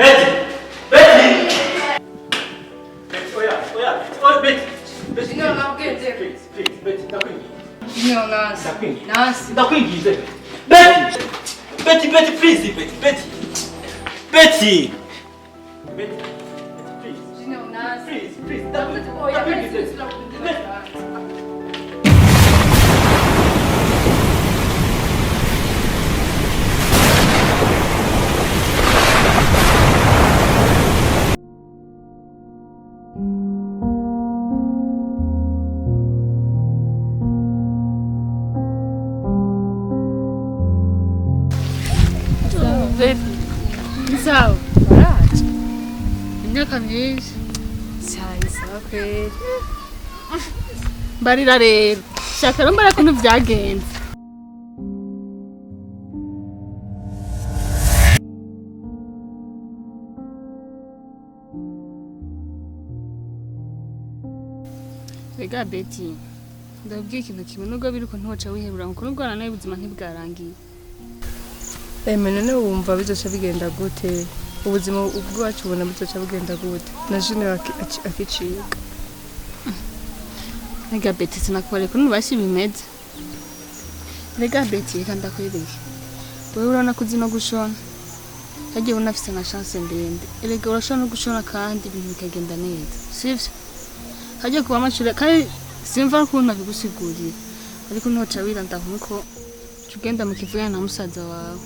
Betty! Betty! Oya, Betty! Betty! No, no, please, Betty, no, Nancy. Betty! Betty, please, Betty! Betty! Please. No, Nancy. Please. Sawa. Baraje. Imyaka myinshi. Sawa kweli. Barira rero. Shaka rombara kuntu vyagenze. Rega Betty. Ndabwiye ikintu kimwe nubwo biriko ntoca wihebura ngo nubwo nawe ubuzima ntibwarangiye. None wumva bizoca bigenda gute? Ubuzima ubwacu ubona bizoca bugenda gute? Na jene akiciga. Rega Betty sinakubare kuntu bashi bimeze. Rega Betty reka ndakwereke. Wewe urana kuzi no gushona. Hagiye unafise na chance ndende. Rega urashona no gushona kandi ibintu bikagenda neza. Sivyo? Hagiye kuba amashure kandi simva ko nabigusigurira. Ariko ntoca wiranda nkuko tugenda mu kivugana na musaza wawe.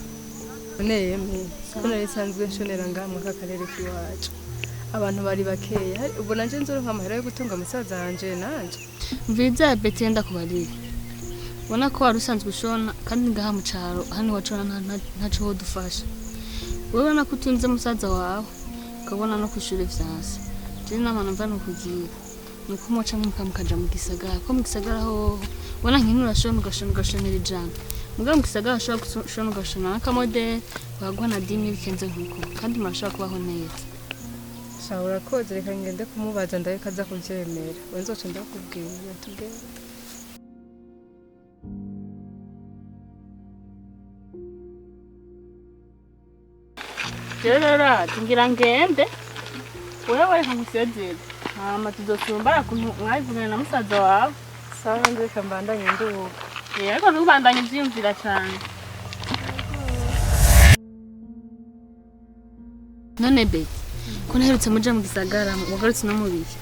Yemwe kuna risanzwe nshonera ngamwe kakarere kiwacu abantu bari bakeya ubona nje nzoronka amahera yo gutunga musaza wanje nanje mviza Betty yenda kubarira ubona ko wari usanzwe ushona kandi ngaha mu caro hano wacona ntaco ho dufasha wewe na kutunze musaza wawe ukabona no kwishura vyase je namana mva no kugira nuko moca mukaja mu gisagara ko mu gisagara ho ubona nk'intu urashona ugashonera ijana Mugamu kisagara ashobora gushona ugashona n'akamodeli bagwa na dimi bikenze nkuko kandi murashobora kubaho neza. Sawa urakoze reka ngende kumubaza ndabika aza kuvyemera. Wenzoca ndakubwira tugende. Rero tingira ngende. Wewe nkamusezera. Hama tuzosumbara kuntu mwayivugana na musaza wawe. Sawa ndeka mbandanye nduka. Yego nubandanye vyumvira cyane. None Betty, ko naherutse muja mu gisagara mugarutse no mubiki.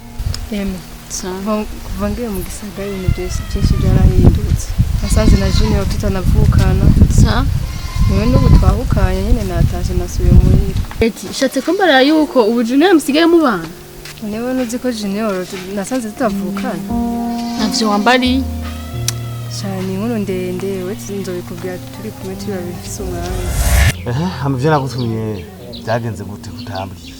Kuva ngiye mu gisagara ibintu byinshi byarahindutse. Nasanze na Junior tutanavukana. Niwe n'ubu twahukanye nyene nataje nasubiye muri. Betty, shatse ko mbara yuko ubu Junior musigaye mu bana. Niwe nuzi ko Junior nasanze tutavukana. Navyo wambari. Cyane inkuru ndende wese nzobikubwira turi kumwe turi babifise umwanya. Hamuvyo nagutumye byagenze gute kutambwiye.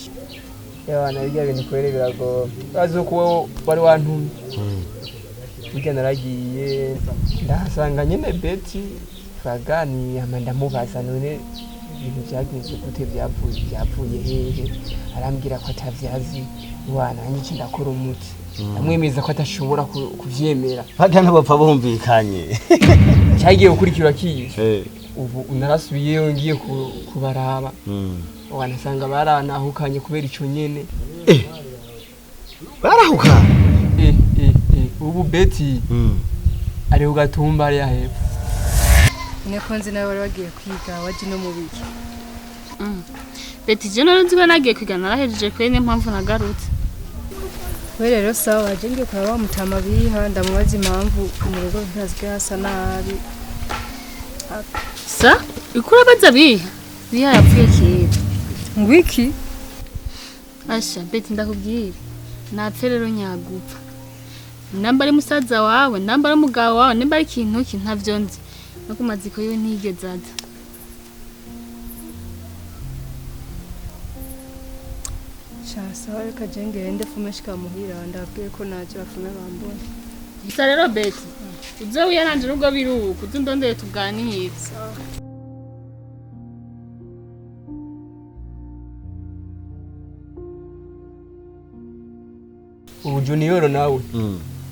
Yawana bijya bintu kwere birago. Bazi ko wari wantumye. Bijya naragiye ndahasanga nyene Betty twagani amanda mubaza none ibintu byagenze gute byapfuye hehe arambwira ko atavyazi wana nyiki ndakora umuti. Amwemeza ko atashobora kuvyemera. Hata nabapfa bumvikanye. Cyagiye gukurikira kiye. Ubu unarasubiyeyo ngiye kubaraba. Wanasanga baranahukanye kubera ico nyene. Barahukanye. Ubu Betty. Ari ugatumba ari ahepfo. Nekonzi nawe bari bagiye kwiga waje no mubiki. Betty je naronzwe nagiye kwiga narahejeje kwene mpamvu nagarutse. We rero sawa aje ngiye kuraba bamutama biha ndamubaza impamvu mu rugo ntazwe hasa nabi. Sa ikurabaza biha yapfuye kera. Ngwiki Asha Betty ndakubwira napfe rero nyagupfa. Namba ari musaza wawe namba ari umugabo wawe namba ari ikintu ki ntavyo nzi no kumaziko yiwe ntigeze aza. Sawa reka jengende fumeshika muhira ndabwiye ko naje bafume bambona. Isa rero Betty uzo uyaranje nubwo biruko uzindondeye tuganire. Ubu Junior nawe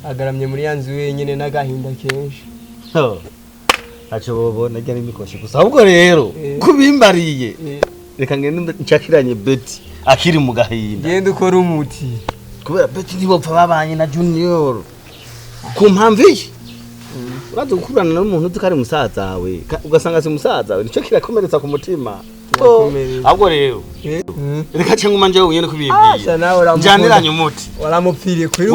agaramye muri yanzu wenyene n'agahinda kenshi. Acho bobo najya n'imikoshi gusa ahubwo rero kubimbariye reka ngende nshakiranye Betty akiri mu gahinda. Genda ukora umuti. Kubera Betty ntibopfa babanye na Junior. Ku mpamvu iki? Uraza gukurana n'umuntu utakari musaza wawe, ugasanga si musaza wawe, nico kirakomeretsa ku mutima. Ahubwo rero. Reka cyangwa umanje wenyene kubibwiye. Njaniranye umuti. Waramupfiriye kuri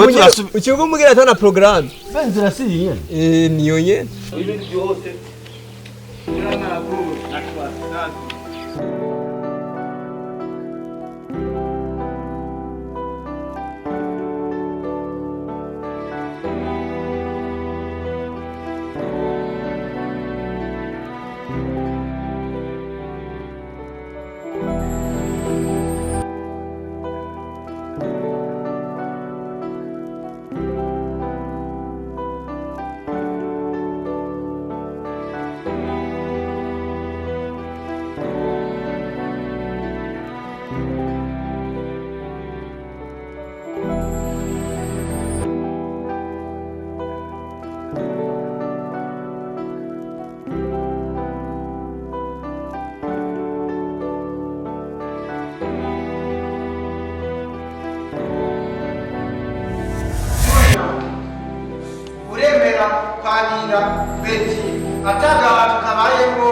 ukivuga umugira atana programme. Benzira si yene. Niyo nyene. Ibintu byose. Urana buru nakwa. Betty ataga tukabayemo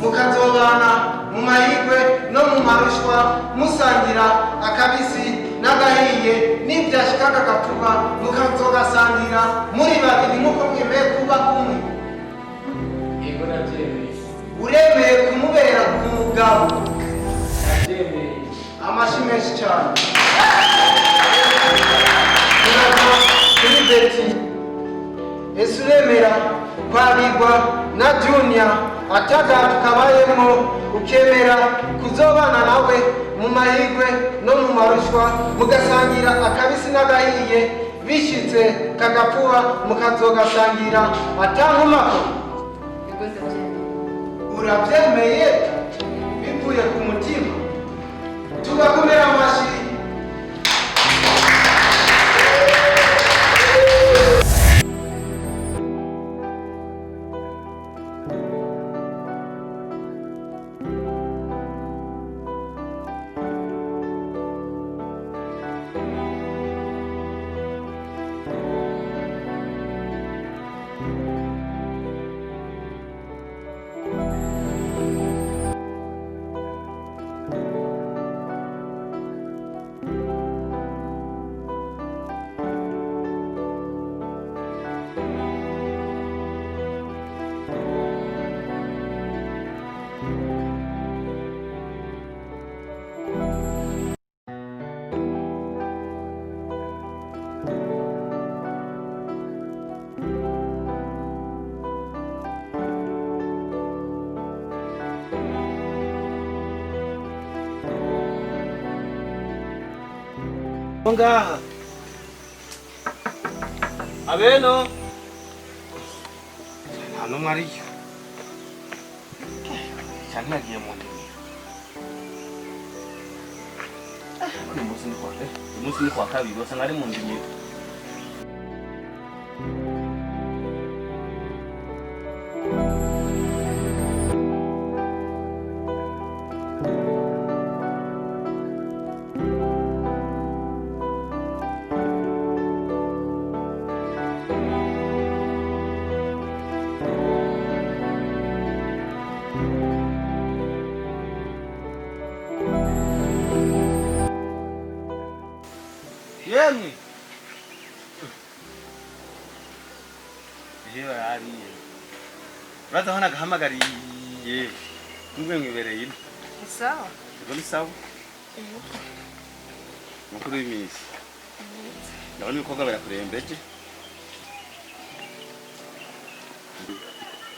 mukazobana mu mahigwe no mu marushwa musangira akabisi n'agahiye n'ibyashikaga gapfuba mukazogasangira muri babiri muko mwemeye kuba kumwe. Yego nabyemeye. Uremeye kumubera kumugabo. Nabyemeye. Amashi menshi cyane. Kuri Betty Esuremera kwabigwa na Junior ataga tukabayemo ukemera kuzobana nawe mu mahigwe no mu marushwa mugasangira akabisi n'agahiye bishitse kagapfuba mukazogasangira atankomako. Yego ndabyemeye. Urabyemeye bivuye ku mutima tugakomera amashi. Ngaha abeno hano mariyo cyane nagiye mu ndimi umunsi ni kwa kabiri wasa ngari mu ndimi Yemi. Hewa ari. Raza hona gahamagariye. Ngwe mwibereye ino. Sawa. Ni sawa. Mukuru w'imisi. Ndabona ibikorwa birakurembeje.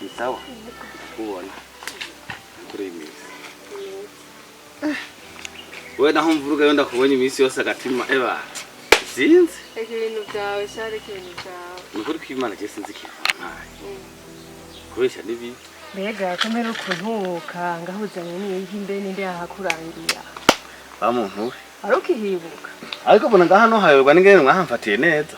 Ni sawa. Ubona. Mukuru w'imisi. Wewe naho mvuruga yonda kubona imisi yose agatima eba. Sinzi. Ibintu byawe shareke ibintu byawe. Nukuri kw'Imana je sinzi kivangaye. Kubesha nibi. Mbega kamera ukuntuka ngahuzanye n'iyi mbe ninde yahakurangira. Bamuntu we. Arukihibuka. Ariko bona ngaha no hayoberwa n'ingene mwahamfatiye neza.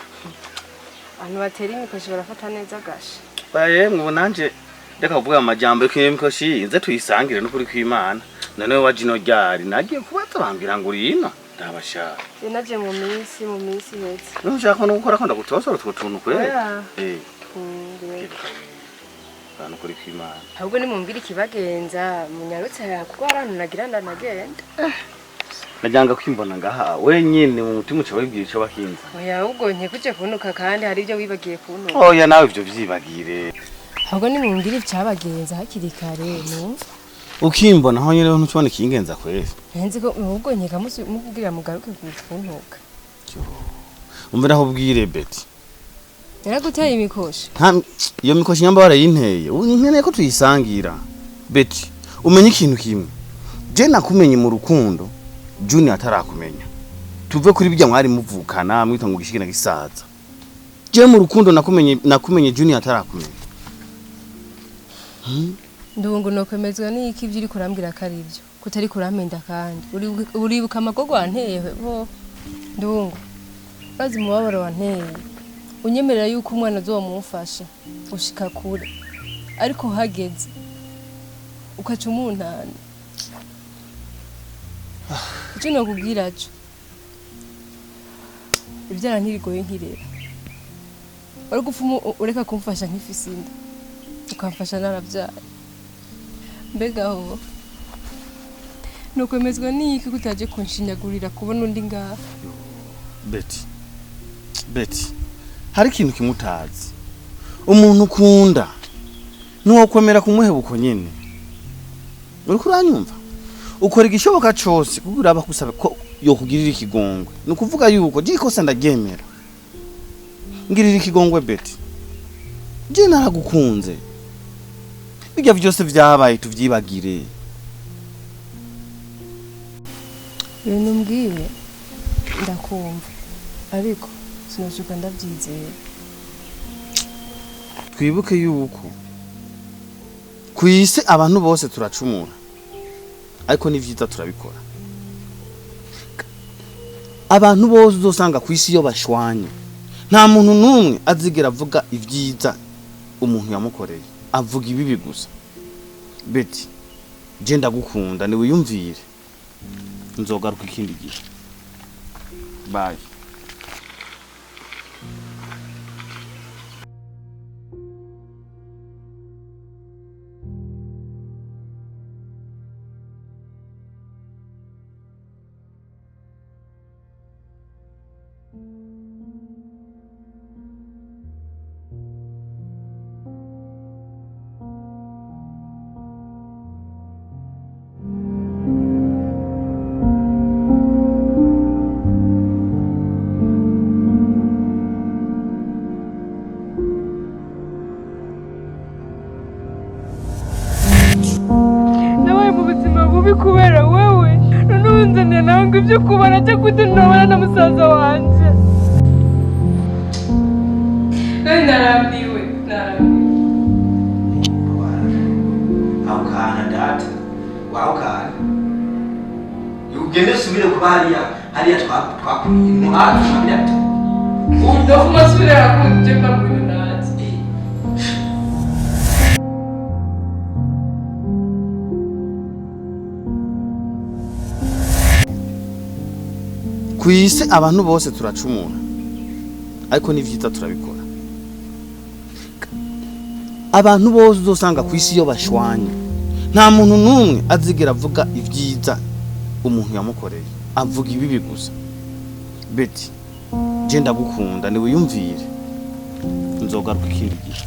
Abantu batera imikoshi barafata neza gashi. Baye mwe nanje ndeka kuvuga amajambo y'imikoshi nze tuyisangire n'ukuri kw'Imana. none wajino ryari nagiye kubaza bambira ngo urino ndabashaka naje mu minsi hetse ntushaka no gukora kwanda gutosora utwo tuntu kwere bantu kuri kwimana ahubwo nimumbira ikibagenza munyarutse kuko arantu nagira ndanagenda najanga kwimbona ngaha wenyine mu mutima uca wibwira ico bakinza oya ahubwo nkekuje kunuka kandi hari ibyo wibagiye kunuka oya nawe ivyo vyibagire ahubwo nimumbira icyabagenza hakiri kare no ukimbona aho nyene ntucubona ikingenza kwere nzi ko ahubwo nkeka mukubwira mugaruke kuntuka umvira aho ubwire Betty yaraguteye imikoshi iyo mikoshi nyamba warayinteye nkeneye ko tuyisangira Betty umenye ikintu kimwe je nakumenye mu rukundo Junior atarakumenya tuve kuri bijya mwari muvukana mwita ngo gishikina gisaza je mu rukundo nakumenye Junior atarakumenya ndungu no kwemezwa n'iki ibyo uri kurambwira kari ibyo kutari kuramenda kandi uribuka amagogo wanteye bo ndungu bazi mubabaro wanteye unyemerera yuko umwana azomufasha ushika kure ariko hageze ukaca umuntana icyo nakubwira cyo ibyara ntirigoye nkirera wari gupfa ureka kumfasha nk'ifisi inda ukamfasha narabyara mbega aho nukwemezwa n'iki kutaje kunshinyagurira kubona undi ngaha Betty hari ikintu kimutazi umuntu ukunda nuwo kwemera kumuhebuko nyene uri kuranyumva ukora igishoboka cyose kugira abakusaba ko yo kugirira ikigongwe nukuvuga yuko je ikosa ndagemera ngirira ikigongwe Betty je naragukunze bijya byose vyabaye tuvyibagire ibintu mbwiwe ndakumva ariko sinashuka ndabyizeye twibuke yuko kwise abantu bose turacumura ariko ni vyiza turabikora abantu bose uzosanga kwisi yo bashwanye nta muntu numwe azigera avuga ivyiza umuntu yamukoreye avuga ibibi gusa Betty je ndagukunda ni wiyumvire nzogaruka ikindi gihe bye kubera wewe nunzane nango ibyo kubara cyo kudunobana na musaza wanje narambiwe au kana data wao kana ugende subire kuba hariya twakuriye muhafi hariya ndo kumasubira kunjemba kwinati kwise abantu bose turacumura ariko ni vyiza turabikora abantu bose uzosanga kwisi yo bashwanye nta muntu numwe azigera avuga ivyiza umuntu yamukoreye avuga ibibi gusa Betty je ndagukunda ni wiyumvire nzogaruka ikindi gihe